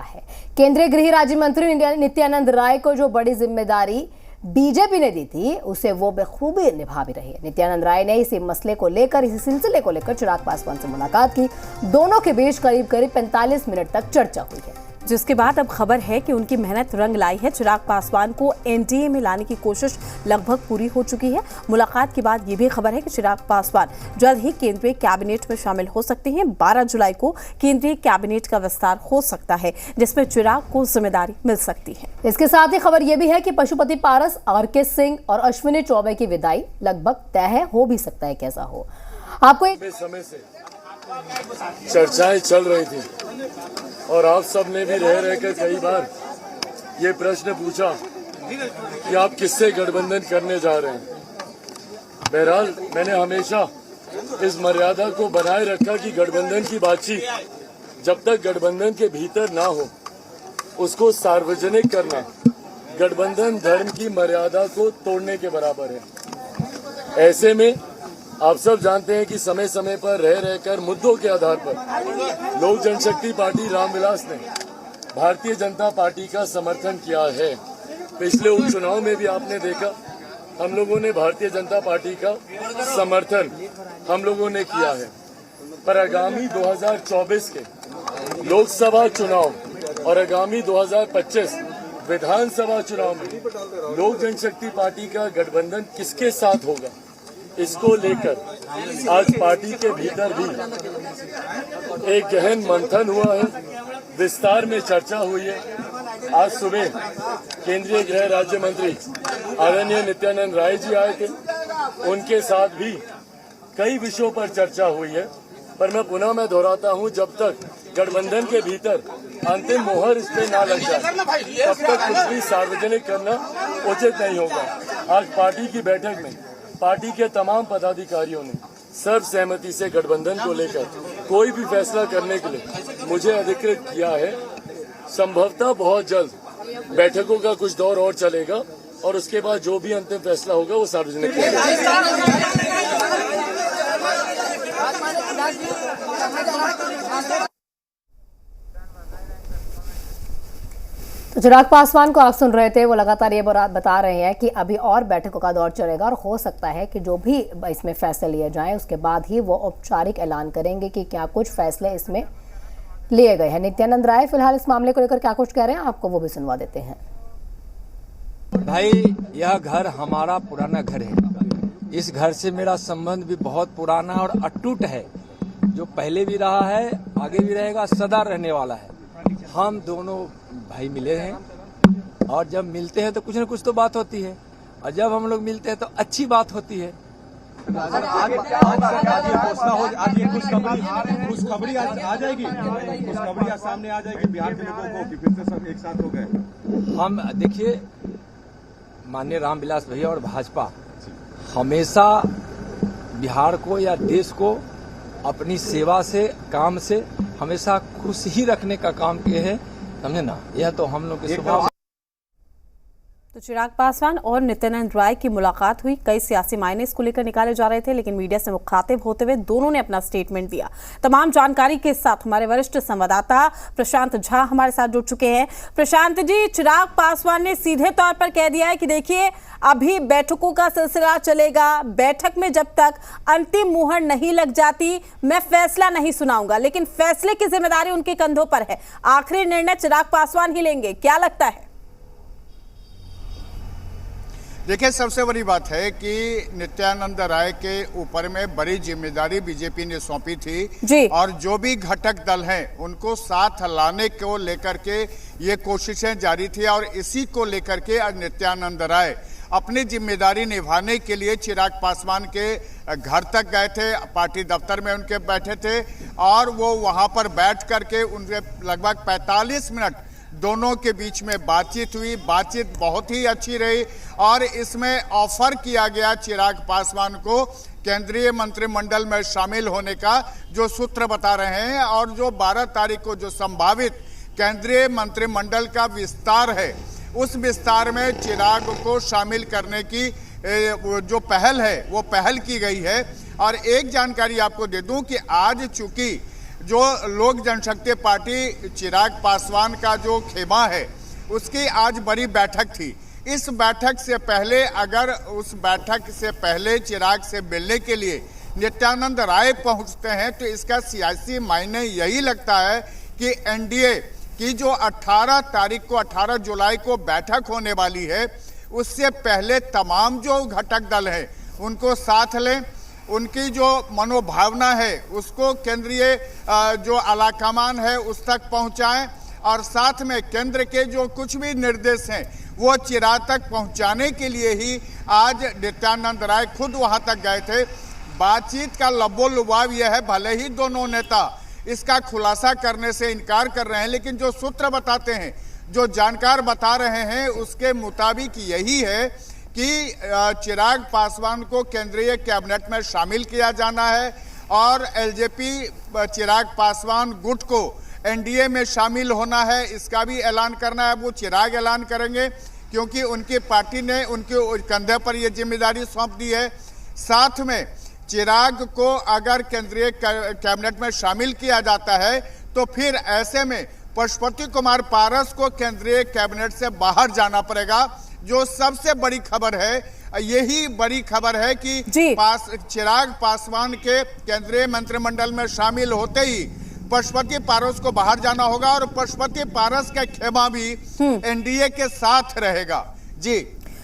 लगा है। केंद्रीय गृह राज्य मंत्री नित्यानंद राय को जो बड़ी जिम्मेदारी बीजेपी ने दी थी उसे वो बखूबी निभा भी रही है। नित्यानंद राय ने इसी मसले को लेकर, इसी सिलसिले को लेकर चिराग पासवान से मुलाकात की। दोनों के बीच करीब 45 मिनट तक चर्चा हुई है, जिसके बाद अब खबर है कि उनकी मेहनत रंग लाई है। चिराग पासवान को एनडीए में लाने की कोशिश लगभग पूरी हो चुकी है। मुलाकात के बाद ये भी खबर है कि चिराग पासवान जल्द ही केंद्रीय कैबिनेट में शामिल हो सकते हैं। 12 जुलाई को केंद्रीय कैबिनेट का विस्तार हो सकता है, जिसमें चिराग को जिम्मेदारी मिल सकती है। इसके साथ ही खबर यह भी है कि पशुपति पारस, आर.के. सिंह और अश्विनी चौबे की विदाई लगभग तय है। हो भी सकता है कैसा हो। आपको समय से चर्चाएं चल रही थी और आप सब ने भी रह कर कई बार ये प्रश्न पूछा कि आप किससे गठबंधन करने जा रहे हैं। बहरहाल मैंने हमेशा इस मर्यादा को बनाए रखा कि गठबंधन की बातचीत जब तक गठबंधन के भीतर ना हो उसको सार्वजनिक करना गठबंधन धर्म की मर्यादा को तोड़ने के बराबर है। ऐसे में आप सब जानते हैं कि समय समय पर रहकर मुद्दों के आधार पर लोक जनशक्ति पार्टी रामविलास ने भारतीय जनता पार्टी का समर्थन किया है। पिछले उपचुनाव में भी आपने देखा हम लोगों ने भारतीय जनता पार्टी का समर्थन हम लोगों ने किया है। पर आगामी 2024 के लोकसभा चुनाव और आगामी 2025 विधानसभा चुनाव में लोक जनशक्ति पार्टी का गठबंधन किसके साथ होगा, इसको लेकर आज पार्टी के भीतर भी एक गहन मंथन हुआ है, विस्तार में चर्चा हुई है। आज सुबह केंद्रीय गृह राज्य मंत्री आदरणीय नित्यानंद राय जी आए थे, उनके साथ भी कई विषयों पर चर्चा हुई है। पर मैं दोहराता हूं, जब तक गठबंधन के भीतर अंतिम मोहर इस पे ना लग जाए तब तक कुछ भी सार्वजनिक करना उचित नहीं होगा। आज पार्टी की बैठक में पार्टी के तमाम पदाधिकारियों ने सर्वसहमति से गठबंधन को लेकर कोई भी फैसला करने के लिए मुझे अधिकृत किया है। संभवतः बहुत जल्द बैठकों का कुछ दौर और चलेगा और उसके बाद जो भी अंतिम फैसला होगा वो सार्वजनिक किया। तो चिराग पासवान को आप सुन रहे थे, वो लगातार ये बता रहे हैं कि अभी और बैठकों का दौर चलेगा और हो सकता है कि जो भी इसमें फैसले लिए जाएं उसके बाद ही वो औपचारिक ऐलान करेंगे कि क्या कुछ फैसले इसमें लिए गए हैं। नित्यानंद राय फिलहाल इस मामले को लेकर क्या कुछ कह रहे हैं, आपको वो भी सुनवा देते हैं। भाई, यह घर हमारा पुराना घर है। इस घर से मेरा संबंध भी बहुत पुराना और अटूट है, जो पहले भी रहा है, आगे भी रहेगा, सदा रहने वाला है। हम दोनों भाई मिले हैं और जब मिलते हैं तो कुछ न कुछ तो बात होती है और जब हम लोग मिलते हैं तो अच्छी बात होती है। आज ये खुशखबरी आ जाएगी, खुशखबरी सामने आ जाएगी बिहार के लोगों को कि फिर से सब एक साथ हो गए। हम देखिए, माननीय रामविलास भैया और भाजपा हमेशा बिहार को या देश को अपनी सेवा से, काम से हमेशा खुश ही रखने का काम किए हैं, समझे ना। यह तो हम लोग के स्वभाव। तो चिराग पासवान और नित्यानंद राय की मुलाकात हुई। कई सियासी मायने इसको लेकर निकाले जा रहे थे, लेकिन मीडिया से मुखातिब होते हुए दोनों ने अपना स्टेटमेंट दिया। तमाम जानकारी के साथ हमारे वरिष्ठ संवाददाता प्रशांत झा हमारे साथ जुड़ चुके हैं। प्रशांत जी, चिराग पासवान ने सीधे तौर पर कह दिया है कि देखिए, अभी बैठकों का सिलसिला चलेगा, बैठक में जब तक अंतिम मुहर नहीं लग जाती मैं फैसला नहीं सुनाऊंगा, लेकिन फैसले की जिम्मेदारी उनके कंधों पर है। आखिरी निर्णय चिराग पासवान ही लेंगे, क्या लगता है? देखिए, सबसे बड़ी बात है कि नित्यानंद राय के ऊपर में बड़ी जिम्मेदारी बीजेपी ने सौंपी थी जी। और जो भी घटक दल हैं उनको साथ लाने को लेकर के ये कोशिशें जारी थी और इसी को लेकर के आज नित्यानंद राय अपनी जिम्मेदारी निभाने के लिए चिराग पासवान के घर तक गए थे, पार्टी दफ्तर में उनके बैठे थे और वो वहाँ पर बैठ करके उनके लगभग 45 मिनट दोनों के बीच में बातचीत हुई। बातचीत बहुत ही अच्छी रही और इसमें ऑफर किया गया चिराग पासवान को केंद्रीय मंत्रिमंडल में शामिल होने का, जो सूत्र बता रहे हैं। और जो 12 तारीख को जो संभावित केंद्रीय मंत्रिमंडल का विस्तार है, उस विस्तार में चिराग को शामिल करने की जो पहल है वो पहल की गई है। और एक जानकारी आपको दे दूं कि आज चूंकि जो लोक जनशक्ति पार्टी चिराग पासवान का जो खेमा है उसकी आज बड़ी बैठक थी। इस बैठक से पहले अगर उस बैठक से पहले चिराग से मिलने के लिए नित्यानंद राय पहुंचते हैं तो इसका सियासी मायने यही लगता है कि एनडीए की जो 18 तारीख को 18 जुलाई को बैठक होने वाली है उससे पहले तमाम जो घटक दल हैं उनको साथ लें, उनकी जो मनोभावना है उसको केंद्रीय जो आलाकमान है उस तक पहुंचाएं और साथ में केंद्र के जो कुछ भी निर्देश हैं वो चिराग तक पहुंचाने के लिए ही आज नित्यानंद राय खुद वहां तक गए थे। बातचीत का लबो-लुबाव यह है, भले ही दोनों नेता इसका खुलासा करने से इनकार कर रहे हैं, लेकिन जो सूत्र बताते हैं, जो जानकार बता रहे हैं उसके मुताबिक यही है कि चिराग पासवान को केंद्रीय कैबिनेट में शामिल किया जाना है और एलजेपी चिराग पासवान गुट को एनडीए में शामिल होना है, इसका भी ऐलान करना है। वो चिराग ऐलान करेंगे क्योंकि उनकी पार्टी ने उनके कंधे पर यह जिम्मेदारी सौंप दी है। साथ में चिराग को अगर केंद्रीय कैबिनेट में शामिल किया जाता है तो फिर ऐसे में पशुपति कुमार पारस को केंद्रीय कैबिनेट से बाहर जाना पड़ेगा। जो सबसे बड़ी खबर है, यही बड़ी खबर है कि चिराग पासवान के केंद्रीय मंत्रिमंडल में शामिल होते ही पशुपति पारस को बाहर जाना होगा और पशुपति पारस का खेमा भी एनडीए के साथ रहेगा। जी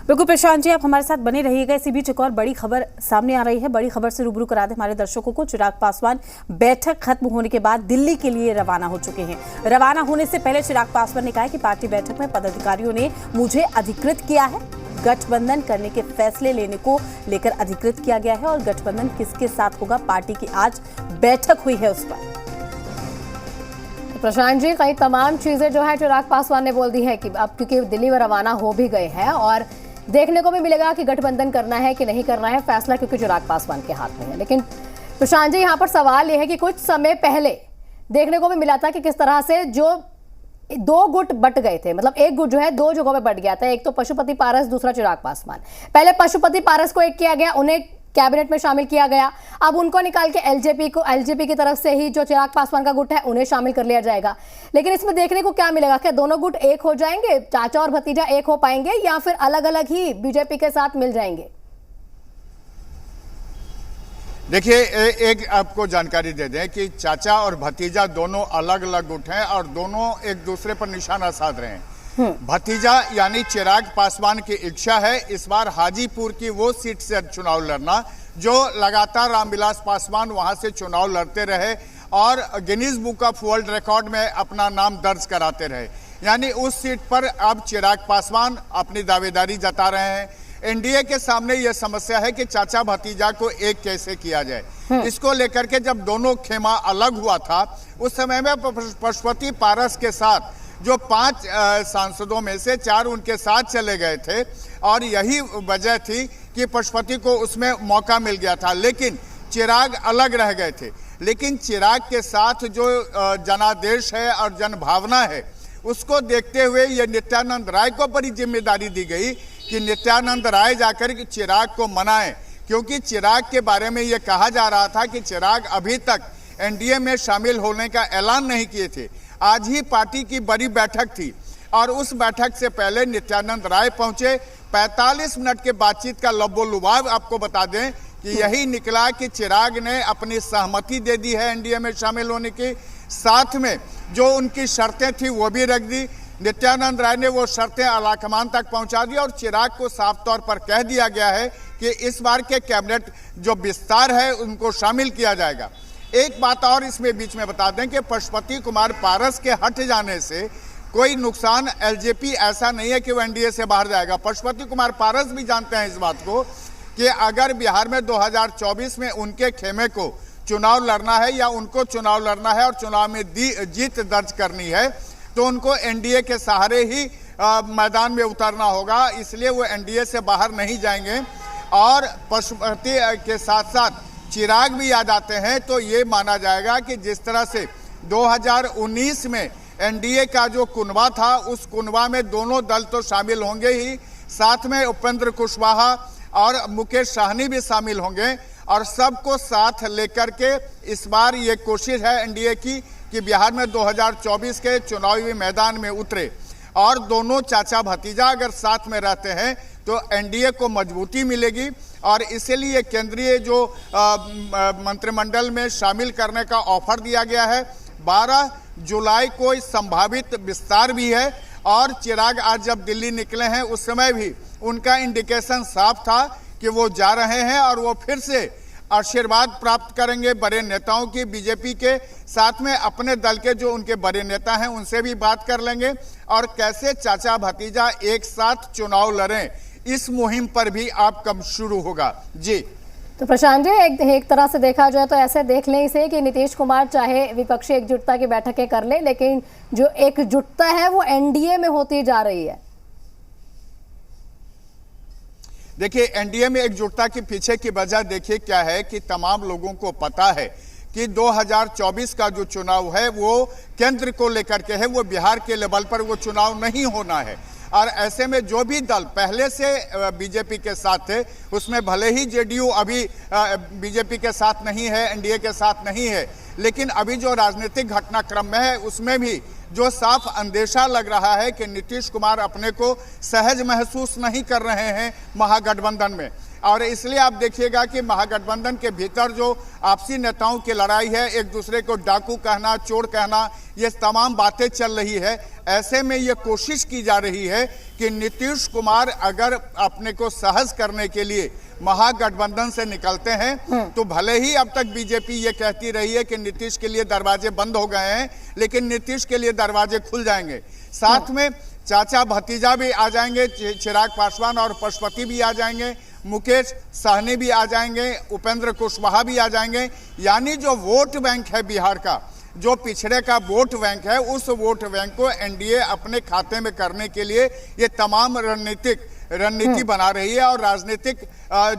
बिल्कुल प्रशांत जी, आप हमारे साथ बने रहिएगा। इसी बीच एक और बड़ी खबर सामने आ रही है, बड़ी खबर से रूबरू करा दे हमारे दर्शकों को। चिराग पासवान बैठक खत्म होने के बाद दिल्ली के लिए रवाना हो चुके हैं। रवाना होने से पहले चिराग पासवान ने कहा कि पार्टी बैठक में पदाधिकारियों ने मुझे अधिकृत किया है, गठबंधन करने के फैसले लेने को लेकर अधिकृत किया गया है और गठबंधन किसके साथ होगा, पार्टी की आज बैठक हुई है उस पर। प्रशांत जी, कई तमाम चीजें जो है चिराग पासवान ने बोल दी है कि अब क्योंकि दिल्ली में रवाना हो भी गए हैं और देखने को भी मिलेगा कि गठबंधन करना है कि नहीं करना है, फैसला क्योंकि चिराग पासवान के हाथ में है। लेकिन प्रशांत जी, यहाँ पर सवाल यह है कि कुछ समय पहले देखने को भी मिला था कि किस तरह से जो दो गुट बट गए थे, मतलब एक गुट जो है दो जगहों पे बट गया था, एक तो पशुपति पारस, दूसरा चिराग पासवान। पहले पशुपति पारस को एक किया गया, उन्हें कैबिनेट में शामिल किया गया, अब उनको निकाल के एलजेपी की तरफ से ही जो चिराग पासवान का गुट है उन्हें शामिल कर लिया जाएगा। लेकिन इसमें देखने को क्या मिलेगा, क्या दोनों गुट एक हो जाएंगे, चाचा और भतीजा एक हो पाएंगे या फिर अलग अलग ही बीजेपी के साथ मिल जाएंगे? देखिए, एक आपको जानकारी दे दें कि चाचा और भतीजा दोनों अलग अलग गुट हैं और दोनों एक दूसरे पर निशाना साध रहे हैं। भतीजा यानी चिराग पासवान की इच्छा है इस बार हाजीपुर की वो सीट से चुनाव लड़ना जो लगातार रामविलास पासवान वहां से चुनाव लड़ते रहे और Guinness book of world record में अपना नाम दर्ज कराते रहे। यानी उस सीट पर अब चिराग पासवान अपनी दावेदारी जता रहे हैं। एनडीए के सामने यह समस्या है कि चाचा भतीजा को एक कैसे किया जाए। इसको लेकर के जब दोनों खेमा अलग हुआ था उस समय में पशुपति पारस के साथ जो 5 सांसदों में से 4 उनके साथ चले गए थे और यही वजह थी कि पशुपति को उसमें मौका मिल गया था, लेकिन चिराग अलग रह गए थे। लेकिन चिराग के साथ जो जनादेश है और जनभावना है उसको देखते हुए ये नित्यानंद राय को बड़ी जिम्मेदारी दी गई कि नित्यानंद राय जाकर चिराग को मनाएं, क्योंकि चिराग के बारे में ये कहा जा रहा था कि चिराग अभी तक एनडीए में शामिल होने का ऐलान नहीं किए थे। आज ही पार्टी की बड़ी बैठक थी और उस बैठक से पहले नित्यानंद राय पहुंचे। 45 मिनट के बातचीत का लबो-लुबाव आपको बता दें कि यही निकला कि चिराग ने अपनी सहमति दे दी है एनडीए में शामिल होने की, साथ में जो उनकी शर्तें थी वो भी रख दी। नित्यानंद राय ने वो शर्तें आलाकमान तक पहुंचा दी और चिराग को साफ तौर पर कह दिया गया है कि इस बार के कैबिनेट जो विस्तार है उनको शामिल किया जाएगा। एक बात और इसमें बीच में बता दें कि पशुपति कुमार पारस के हट जाने से कोई नुकसान एलजेपी ऐसा नहीं है कि वो एनडीए से बाहर जाएगा। पशुपति कुमार पारस भी जानते हैं इस बात को कि अगर बिहार में 2024 में उनके खेमे को चुनाव लड़ना है या उनको चुनाव लड़ना है और चुनाव में जीत दर्ज करनी है तो उनको एनडीए के सहारे ही मैदान में उतरना होगा, इसलिए वो एनडीए से बाहर नहीं जाएंगे। और पशुपति के साथ साथ चिराग भी आ जाते हैं तो ये माना जाएगा कि जिस तरह से 2019 में एनडीए का जो कुनवा था उस कुनवा में दोनों दल तो शामिल होंगे ही, साथ में उपेंद्र कुशवाहा और मुकेश साहनी भी शामिल होंगे और सबको साथ लेकर के इस बार ये कोशिश है एनडीए की कि बिहार में 2024 के चुनावी मैदान में उतरे। और दोनों चाचा भतीजा अगर साथ में रहते हैं तो एनडीए को मजबूती मिलेगी। और इसीलिए केंद्रीय जो मंत्रिमंडल में शामिल करने का ऑफर दिया गया है, 12 जुलाई को इस संभावित विस्तार भी है। और चिराग आज जब दिल्ली निकले हैं उस समय भी उनका इंडिकेशन साफ था कि वो जा रहे हैं और वो फिर से आशीर्वाद प्राप्त करेंगे बड़े नेताओं की। बीजेपी के साथ में अपने दल के जो उनके बड़े नेता हैं उनसे भी बात कर लेंगे और कैसे चाचा भतीजा एक साथ चुनाव लड़ें, इस मुहिम पर भी आप कब शुरू होगा। जी तो प्रशांत जी, एक तरह से देखा जाए तो ऐसे देख लें इसे कि नीतीश कुमार चाहे विपक्षी एकजुटता की बैठकें कर ले, लेकिन जो एकजुटता है वो एनडीए में होती जा रही है। देखिए, एनडीए में एकजुटता के पीछे की वजह देखिए क्या है कि तमाम लोगों को पता है कि 2024 का जो चुनाव है वो केंद्र को लेकर के है, वो बिहार के लेवल पर वो चुनाव नहीं होना है। और ऐसे में जो भी दल पहले से बीजेपी के साथ थे, उसमें भले ही जेडीयू अभी बीजेपी के साथ नहीं है, एनडीए के साथ नहीं है, लेकिन अभी जो राजनीतिक घटनाक्रम में है उसमें भी जो साफ अंदेशा लग रहा है कि नीतीश कुमार अपने को सहज महसूस नहीं कर रहे हैं महागठबंधन में। और इसलिए आप देखिएगा कि महागठबंधन के भीतर जो आपसी नेताओं की लड़ाई है, एक दूसरे को डाकू कहना, चोर कहना, ये तमाम बातें चल रही है। ऐसे में ये कोशिश की जा रही है कि नीतीश कुमार अगर अपने को सहज करने के लिए महागठबंधन से निकलते हैं तो भले ही अब तक बीजेपी ये कहती रही है कि नीतीश के लिए दरवाजे बंद हो गए हैं, लेकिन नीतीश के लिए दरवाजे खुल जाएंगे। साथ में चाचा भतीजा भी आ जाएंगे, चिराग पासवान और पशुपति भी आ जाएंगे, मुकेश सहनी भी आ जाएंगे, उपेंद्र कुशवाहा भी आ जाएंगे। यानी जो वोट बैंक है बिहार का, जो पिछड़े का वोट बैंक है, उस वोट बैंक को एनडीए अपने खाते में करने के लिए ये तमाम रणनीति बना रही है और राजनीतिक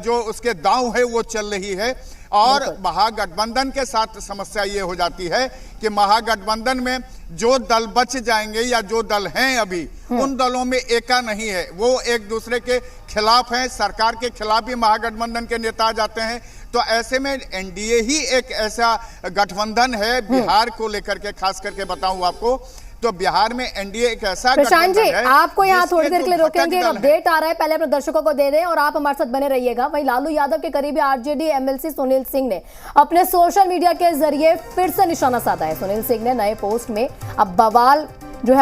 जो उसके दांव है वो चल रही है। और महागठबंधन के साथ समस्या ये हो जाती है कि महागठबंधन में जो दल बच जाएंगे या जो दल हैं अभी, उन दलों में एका नहीं है, वो एक दूसरे के खिलाफ हैं, सरकार के खिलाफ भी महागठबंधन के नेता आ जाते हैं। तो ऐसे में एनडीए ही एक ऐसा गठबंधन है बिहार को लेकर के, खास करके बताऊं आपको तो बिहार में एनडीए एक ऐसा प्रशांत जी, है, आपको यहाँ थोड़ी देर के लिए जो रोकेंगे, एक घटक दल अपडेट आ रहा है, पहले अपने दर्शकों को दे दें और आप हमारे साथ बने रहिएगा। वहीं लालू यादव के करीबी आरजेडी एमएलसी सुनील सिंह ने अपने सोशल मीडिया के जरिए फिर से निशाना साधा है। सुनील सिंह ने नए पोस्ट में अब बवाल